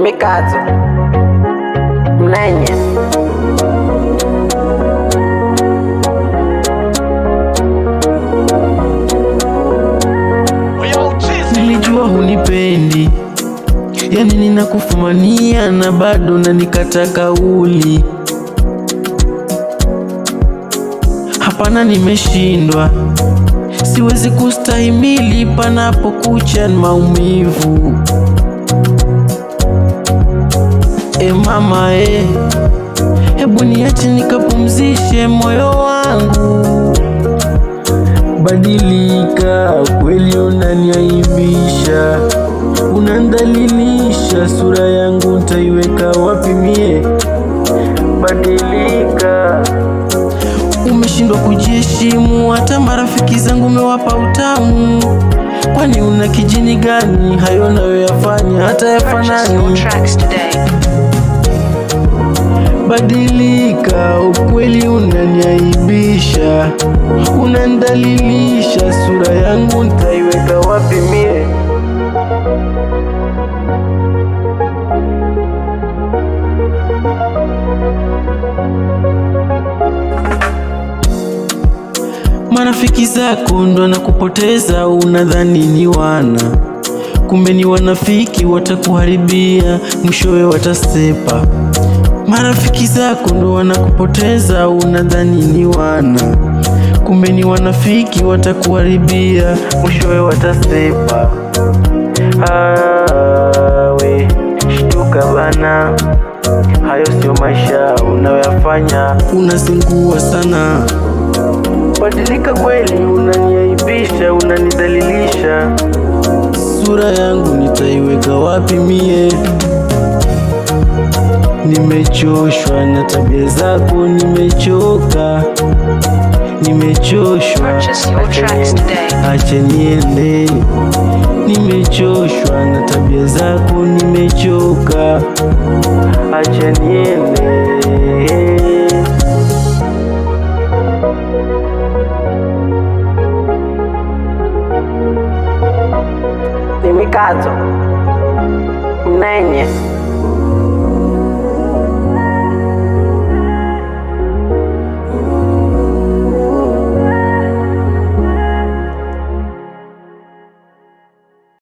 mikazo mnenye nilijua hunipendi, yani ninakufumania na bado na nikata kauli. Hapana, nimeshindwa, siwezi kustahimili panapokucha maumivu. Mama hebu niache nikapumzishe moyo wangu. Badilika, kweli unaniaibisha, unandhalilisha, sura yangu nitaiweka wapi mie? Badilika. Umeshindwa kujiheshimu, hata marafiki zangu umewapa utamu. Kwani una kijini gani? Hayo nayoyafanya hata yafanani. Badilika, ukweli unaniaibisha, unandhalilisha, sura yangu nitaiweka wapi mie? Marafiki zako ndo nakupoteza, unadhani ni wana, kumbe ni wanafiki, watakuharibia, mwishowe watasepa. Marafiki zako ndo wanakupoteza, unadhani ni wana, kumbe ni wanafiki, watakuharibia, mwishowe watasepa. We shtuka bana, hayo sio maisha unayoyafanya, unazingua sana. Badilika kweli, unaniaibisha, unanidhalilisha, sura yangu nitaiweka wapi mie? Nimechoshwa na tabia zako, nimechoka, acha niende. Nimechoshwa na tabia zako, nimechoka, acha niende. ni mikazo mnenye